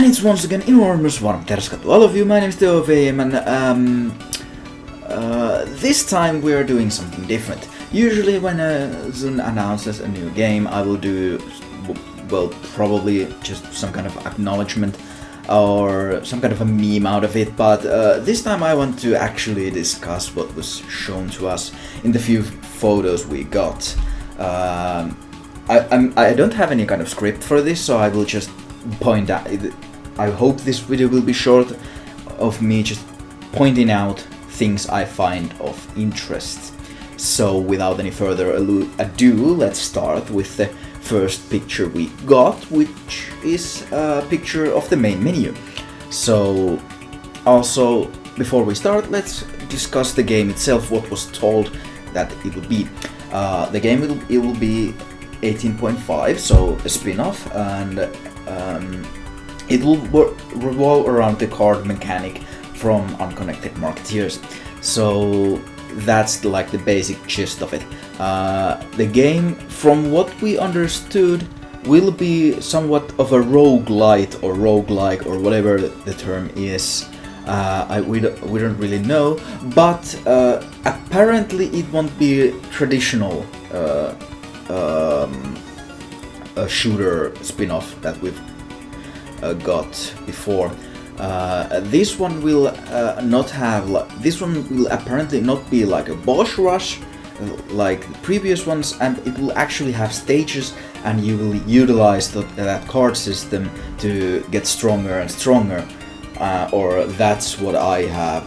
And it's once again enormous warm terska to all of you. My name is Touhou and this time we're doing something different. Usually when Zun announces a new game, I will do, well, probably just some kind of acknowledgement or some kind of a meme out of it, but this time I want to actually discuss what was shown to us in the few photos we got. I don't have any kind of script for this, so I will just point out. I hope this video will be short of me just pointing out things I find of interest. So without any further ado, let's start with the first picture we got, which is a picture of the main menu. So also, before we start, let's discuss the game itself, what was told that it would be. The game will be 18.5, so a spin-off, and it will revolve around the card mechanic from Unconnected Marketeers. So that's the basic gist of it. The game, from what we understood, will be somewhat of a roguelite or roguelike or whatever the term is. We don't really know, but apparently it won't be traditional a shooter spin-off that we've got before. This one will not have. This one will apparently not be like a boss rush like the previous ones, and it will actually have stages, and you will utilize that card system to get stronger and stronger. Or that's what I have.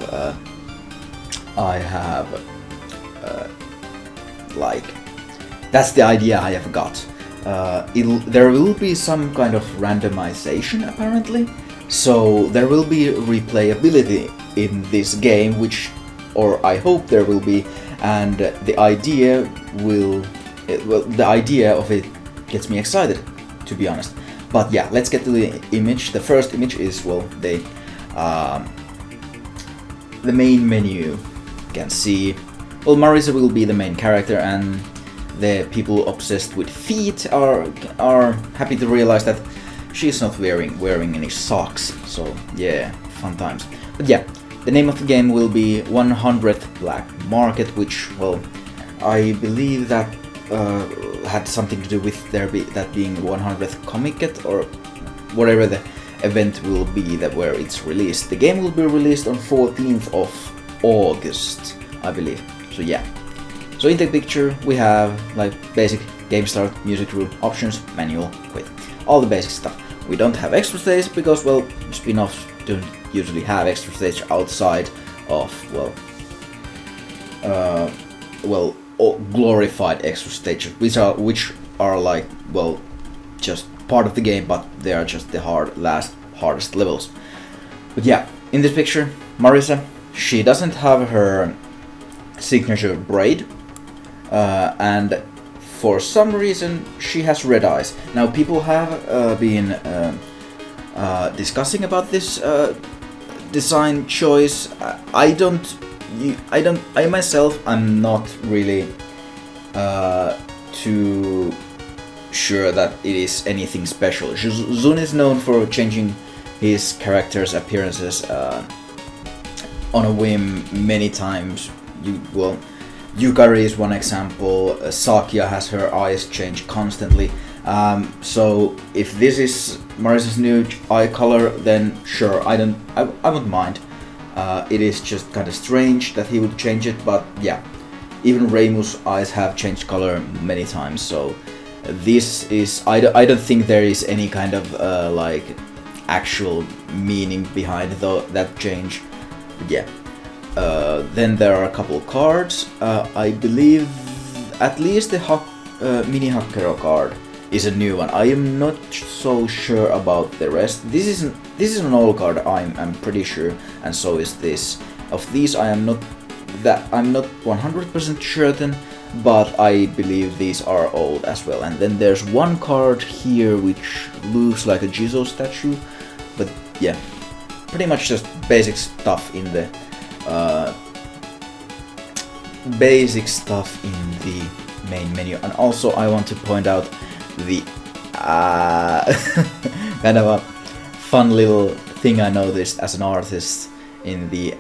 That's the idea I have got. There will be some kind of randomization apparently, so there will be replayability in this game, or I hope there will be, and the idea of it gets me excited, to be honest. But yeah, let's get to the image. The first image is, well, the main menu. You can see, well, Marisa will be the main character, and the people obsessed with feet are happy to realize that she's not wearing any socks. So yeah, fun times. But yeah, the name of the game will be 100th Black Market, which, well, I believe that had something to do with that being 100th Comic-Con or whatever the event will be where it's released. The game will be released on 14th of August, I believe. So yeah. So in the picture we have basic game start, music room, options, manual, quit. All the basic stuff. We don't have extra stage because, well, spin-offs don't usually have extra stage outside of, glorified extra stages, which are just part of the game, but they are just the hardest levels. But yeah, in this picture, Marisa, she doesn't have her signature braid, and for some reason she has red eyes. Now people have been discussing about this design choice. I myself, I'm not really too sure that it is anything special. Zun is known for changing his character's appearances on a whim many times. Yukari is one example. Sakia has her eyes change constantly. So if this is Marisa's new eye color, then sure, I wouldn't mind. It is just kind of strange that he would change it, but yeah. Even Reimu's eyes have changed color many times, so this is. I don't think there is any kind of actual meaning behind that change. But yeah. Then there are a couple of cards. I believe at least the mini Hakero card is a new one. I am not so sure about the rest. This is an old card, I'm pretty sure, and so is this. Of these I'm not 100% certain, but I believe these are old as well. And then there's one card here which looks like a Jizo statue, but yeah, pretty much just basic stuff in the main menu. And also I want to point out the kind of a fun little thing I noticed as an artist in the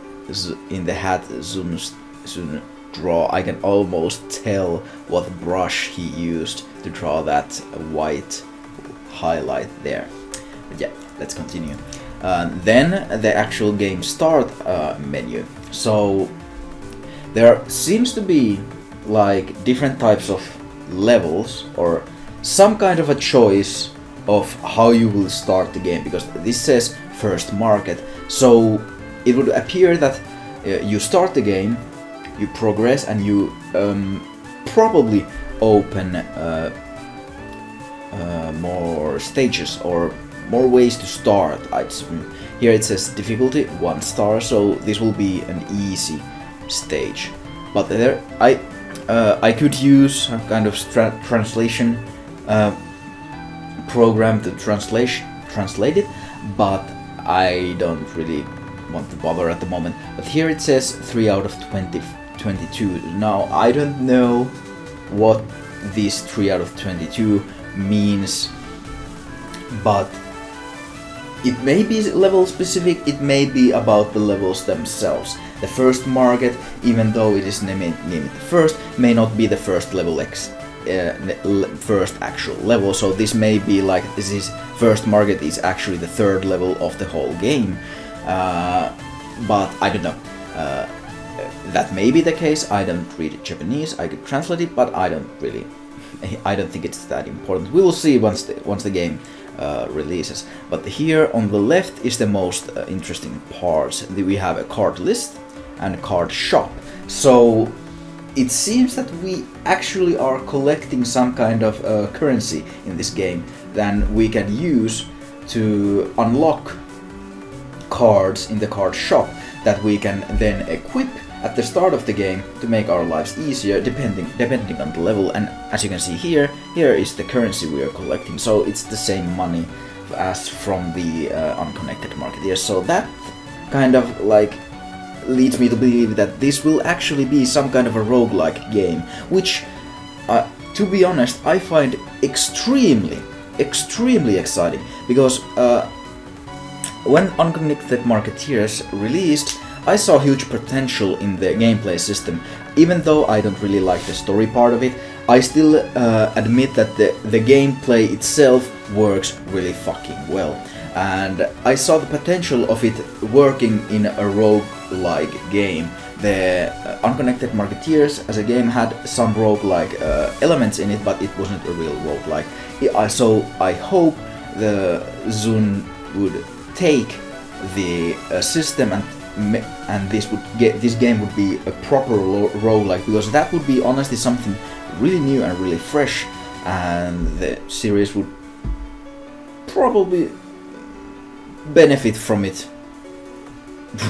hat Zun draw. I can almost tell what brush he used to draw that white highlight there. But yeah, let's continue. Then the actual game start menu. So there seems to be like different types of levels or some kind of a choice of how you will start the game, because this says first market. So it would appear that you start the game, you progress, and you probably open more stages or more ways to start. Here it says difficulty 1 star, so this will be an easy stage. But there, I could use a kind of translation program to translate it, but I don't really want to bother at the moment. But here it says 3 out of 22. Now I don't know what this 3 out of 22 means, but it may be level specific, it may be about the levels themselves. The first market, even though it is named first, may not be the first level first actual level. So this may be like this is first market is actually the third level of the whole game. But I don't know. That may be the case. I don't read Japanese. I could translate it, but I don't think it's that important. We will see once the game releases. But here on the left is the most interesting parts. We have a card list and a card shop. So it seems that we actually are collecting some kind of currency in this game that we can use to unlock cards in the card shop that we can then equip at the start of the game to make our lives easier depending on the level. And as you can see here is the currency we are collecting, so it's the same money as from the unconnected market here. So that kind of like leads me to believe that this will actually be some kind of a roguelike game, which to be honest I find extremely exciting, because when Unconnected Marketeers released, I saw huge potential in the gameplay system. Even though I don't really like the story part of it, I still admit that the gameplay itself works really fucking well. And I saw the potential of it working in a roguelike game. The Unconnected Marketeers as a game had some roguelike elements in it, but it wasn't a real roguelike. So I hope the Zun would take the system and this game would be a proper roguelike, because that would be honestly something really new and really fresh, and the series would probably benefit from it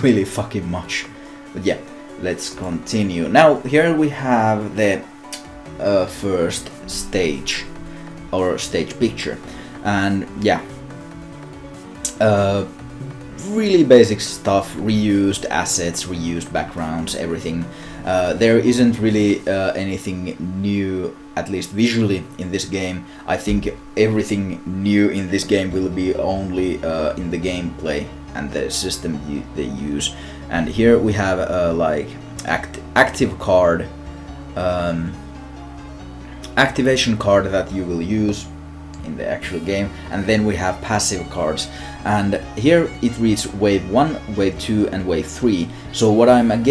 really fucking much. But yeah, let's continue. Now here we have the first stage or stage picture, and yeah, really basic stuff, reused assets, reused backgrounds, everything. There isn't really anything new, at least visually, in this game. I think everything new in this game will be only in the gameplay and the system they use. And here we have like active card, activation card that you will use in the actual game, and then we have passive cards. And here it reads wave 1, wave 2 and wave 3. So what I'm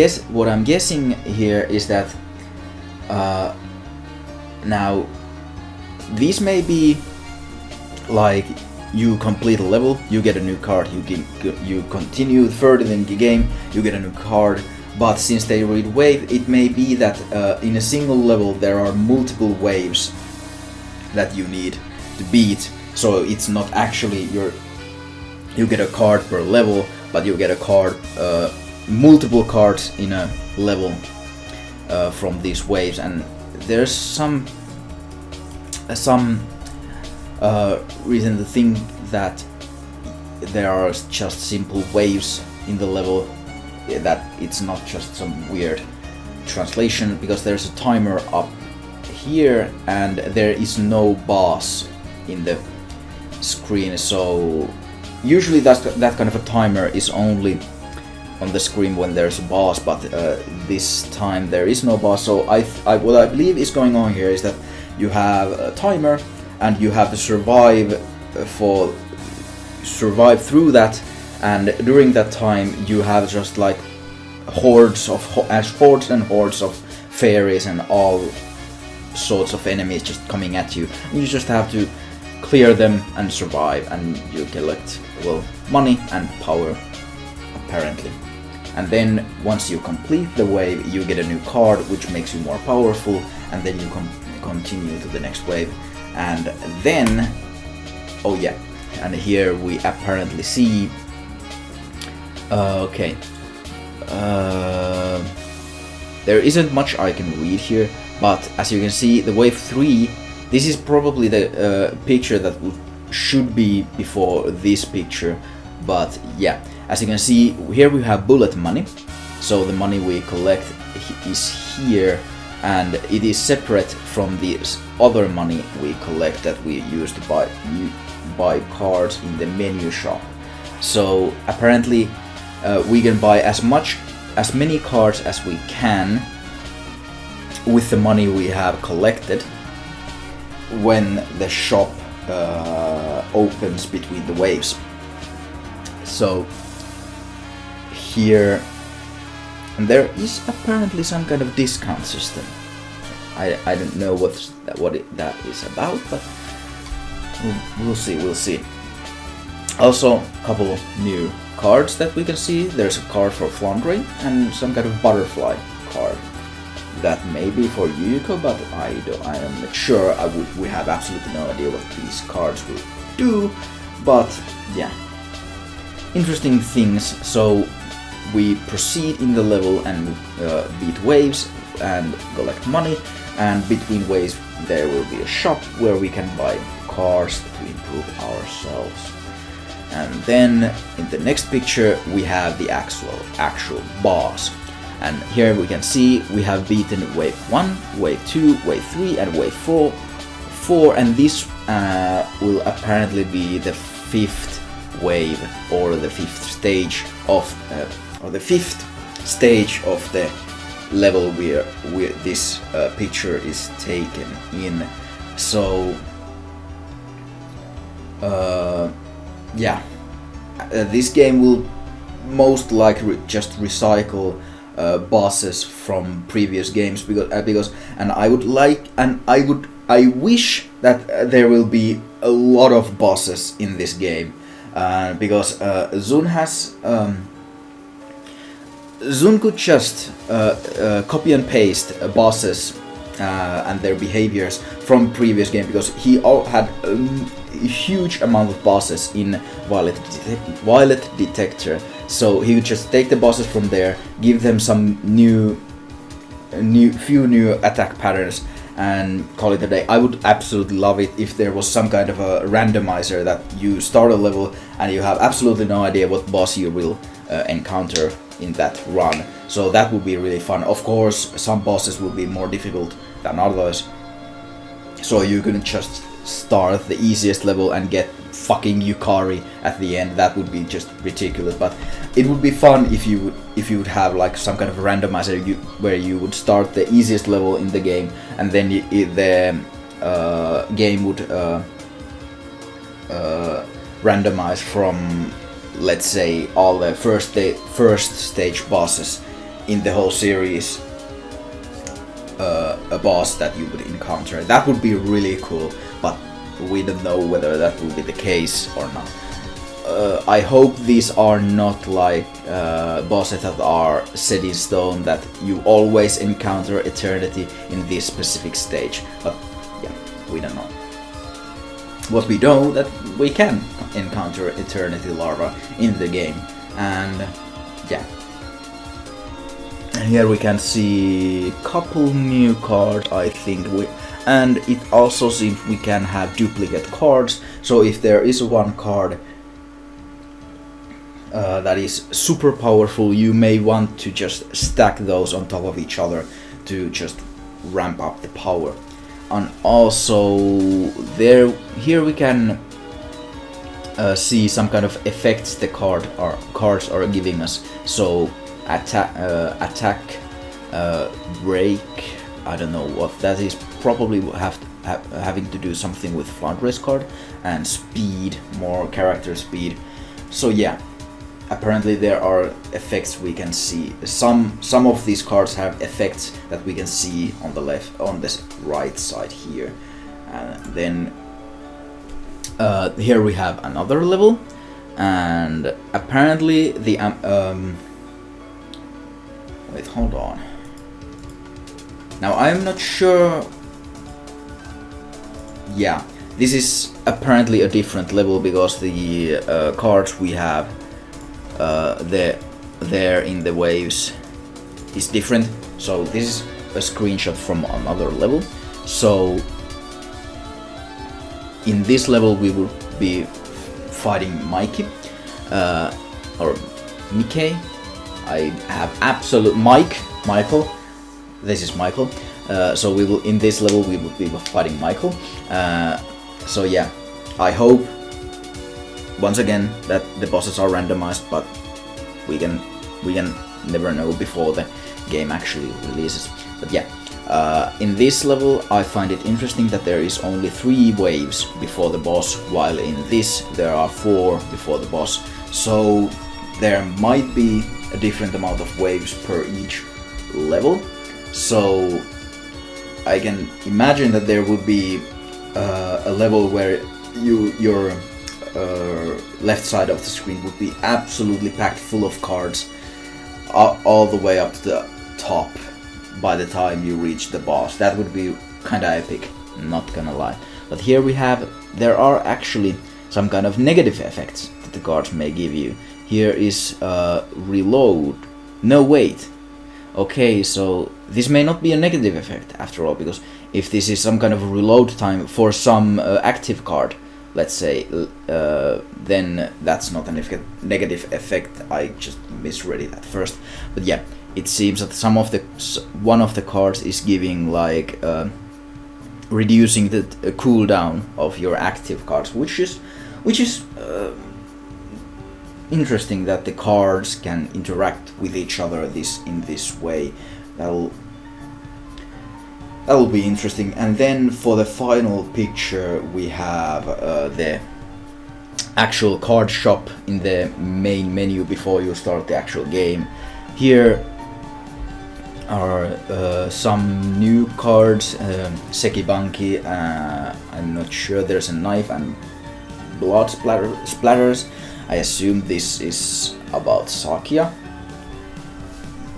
guessing here is that now these may be like you complete a level, you get a new card, you continue further in the game, you get a new card. But since they read wave, it may be that in a single level there are multiple waves that you need to beat. So it's not actually you get a card per level, but you get a card, multiple cards in a level from these waves. And there's some reason to think that there are just simple waves in the level, that it's not just some weird translation, because there's a timer up here and there is no boss in the screen. So usually that kind of a timer is only on the screen when there's a boss, but this time there is no boss. So what I believe is going on here is that you have a timer and you have to survive through that, and during that time you have just like hordes and hordes of fairies and all sorts of enemies just coming at you. You just have to clear them and survive, and you collect, well, money and power apparently. And then once you complete the wave, you get a new card which makes you more powerful, and then you continue to the next wave. And then, oh yeah, and here we apparently see there isn't much I can read here, but as you can see, the wave 3, this is probably the picture that should be before this picture, but yeah, as you can see, here we have bullet money, so the money we collect is here, and it is separate from the other money we collect that we use to buy cards in the menu shop. So apparently we can buy as many cards as we can with the money we have collected when the shop opens between the waves. So here, and there is apparently some kind of discount system. I don't know what that is about, but we'll see. Also, a couple new cards that we can see. There's a card for Flandre and some kind of butterfly card. That may be for Yuko, but I am not sure. We have absolutely no idea what these cards will do, but yeah, interesting things. So we proceed in the level and beat waves and collect money, and between waves there will be a shop where we can buy cards to improve ourselves. And then in the next picture we have the actual boss. And here we can see we have beaten wave 1, wave 2, wave 3 and wave 4, and this will apparently be the 5th wave, or the 5th stage of the level where this picture is taken in. So yeah, this game will most likely just recycle bosses from previous games, because I wish that there will be a lot of bosses in this game, because Zun could just copy and paste bosses and their behaviors from previous game, because he had a huge amount of bosses in Violet Detector. So he would just take the bosses from there, give them some few new attack patterns, and call it a day. I would absolutely love it if there was some kind of a randomizer that you start a level and you have absolutely no idea what boss you will encounter in that run. So that would be really fun. Of course, some bosses will be more difficult than others, so you can just start the easiest level and get fucking Yukari at the end. That would be just ridiculous, but it would be fun if you would have like some kind of randomizer where you would start the easiest level in the game, and then the game would randomize from, let's say, all the first stage bosses in the whole series, a boss that you would encounter. That would be really cool, but we don't know whether that will be the case or not. I hope these are not like bosses that are set in stone, that you always encounter Eternity in this specific stage, but yeah, we don't know. What we know that we can encounter Eternity Larva in the game, and yeah. And here we can see a couple new cards, I think, and it also seems we can have duplicate cards. So if there is one card that is super powerful, you may want to just stack those on top of each other to just ramp up the power. And also here we can see some kind of effects the cards are giving us. So attack, break. I don't know what that is. Probably having to do something with flood race card, and speed, more character speed. So yeah, apparently there are effects we can see. Some of these cards have effects that we can see on the right side here, and then here we have another level, and apparently the wait, hold on. Now I'm not sure. Yeah, this is apparently a different level because the cards we have there in the waves is different. So this is a screenshot from another level. So in this level we will be fighting Mikey or Mickey. I have absolute Michael. This is Michael. So we will, in this level we will be fighting Michael. So yeah, I hope once again that the bosses are randomized, but we can never know before the game actually releases. But yeah, in this level I find it interesting that there is only 3 waves before the boss, while in this there are 4 before the boss. So there might be a different amount of waves per each level. So I can imagine that there would be a level where your left side of the screen would be absolutely packed full of cards all the way up to the top by the time you reach the boss. That would be kinda epic, not gonna lie. But here there are actually some kind of negative effects that the cards may give you. Here is reload. No, wait. Okay, so this may not be a negative effect after all, because if this is some kind of reload time for some active card, let's say, then that's not a negative effect. I just misread it at first. But yeah, it seems that one of the cards is giving like reducing the cooldown of your active cards, which is interesting that the cards can interact with each other in this way. That'll be interesting. And then for the final picture we have the actual card shop in the main menu before you start the actual game. Here are some new cards, Sekibanki, I'm not sure, there's a knife and blood splatters. I assume this is about Sakia.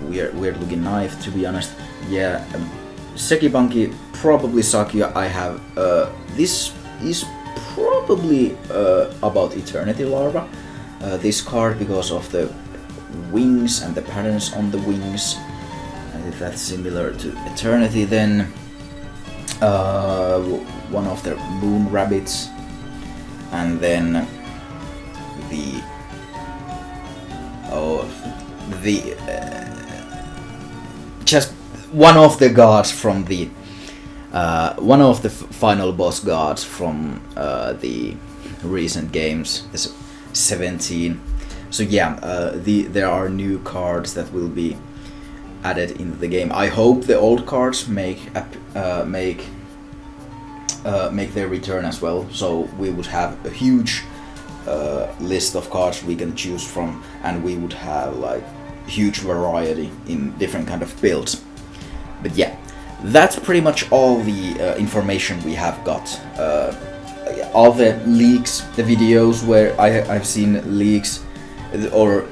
Weird looking knife, to be honest. Yeah, Sekibanki, probably Sakia. I have this is probably about Eternity Larva. This card, because of the wings and the patterns on the wings. And if that's similar to Eternity, then one of the moon rabbits, and then just one of the gods from the one of the final boss gods from the recent games, 17. So yeah, there are new cards that will be added into the game. I hope the old cards make their return as well, so we would have a huge list of cards we can choose from, and we would have like huge variety in different kind of builds. But yeah, that's pretty much all the information we have got. All the leaks, the videos where I've seen leaks or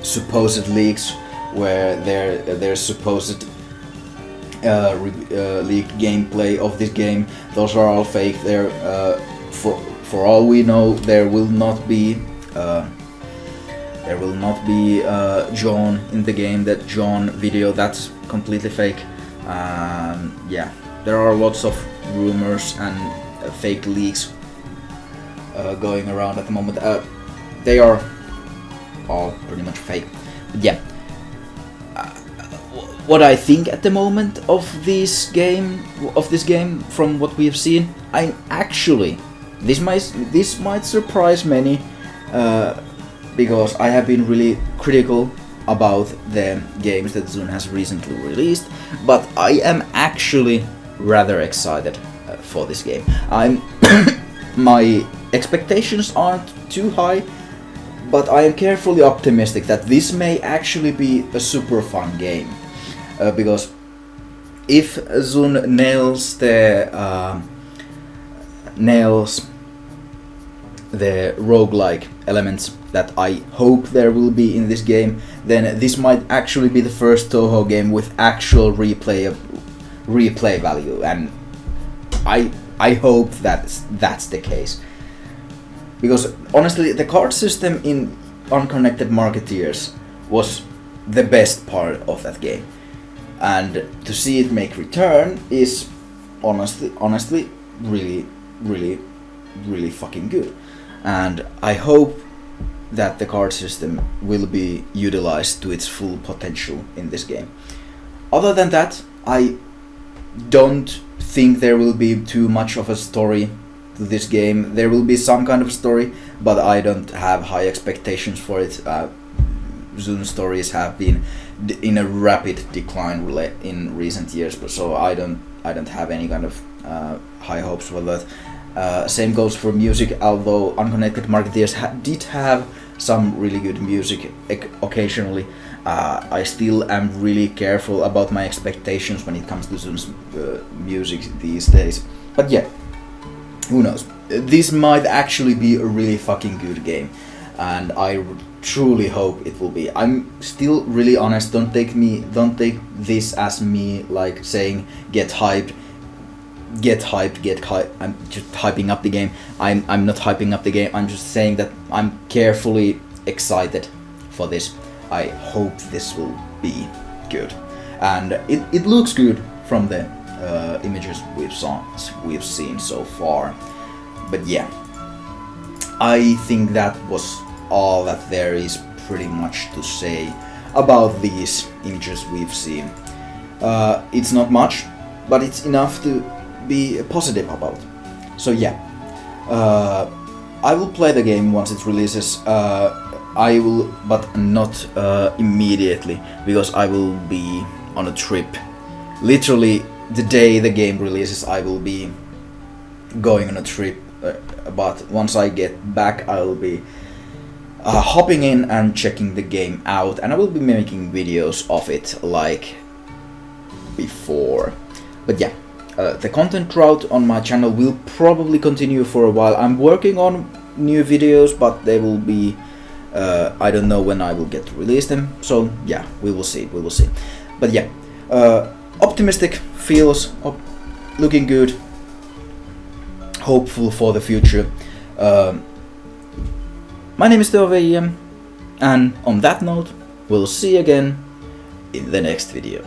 supposed leaks where there's supposed leaked gameplay of this game, those are all fake. They're for all we know, there will not be John in the game. That John video, that's completely fake. Yeah, there are lots of rumors and fake leaks going around at the moment. They are all pretty much fake. But yeah, what I think at the moment of this game, from what we have seen, I'm actually This might surprise many, because I have been really critical about the games that Zune has recently released, but I am actually rather excited for this game. My expectations aren't too high, but I am carefully optimistic that this may actually be a super fun game, because if Zune nails the roguelike elements that I hope there will be in this game, then this might actually be the first Touhou game with actual replay value, and I hope that's the case. Because honestly, the card system in Unconnected Marketeers was the best part of that game, and to see it make return is honestly really fucking good. And I hope that the card system will be utilized to its full potential in this game. Other than that, I don't think there will be too much of a story to this game. There will be some kind of story, but I don't have high expectations for it. Zune stories have been in a rapid decline in recent years, so I don't have any kind of high hopes for that. Same goes for music, although Unconnected Marketeers did have some really good music occasionally. I still am really careful about my expectations when it comes to Zune's music these days. But yeah, who knows? This might actually be a really fucking good game, and I truly hope it will be. I'm still really honest. Don't take this as me like saying get hyped. I'm just hyping up the game. I'm not hyping up the game. I'm just saying that I'm carefully excited for this. I hope this will be good, and it looks good from the images we've seen so far. But yeah, I think that was all that there is pretty much to say about these images we've seen. It's not much, but it's enough to be positive about. So yeah, I will play the game once it releases. I will, but not immediately, because I will be on a trip. Literally, the day the game releases, I will be going on a trip. But once I get back, I will be hopping in and checking the game out, and I will be making videos of it like before. But yeah. The content route on my channel will probably continue for a while. I'm working on new videos, but they will be, I don't know when I will get to release them. So yeah, we will see. But yeah, optimistic, feels looking good, hopeful for the future. My name is Touhou 18.5, and on that note, we'll see you again in the next video.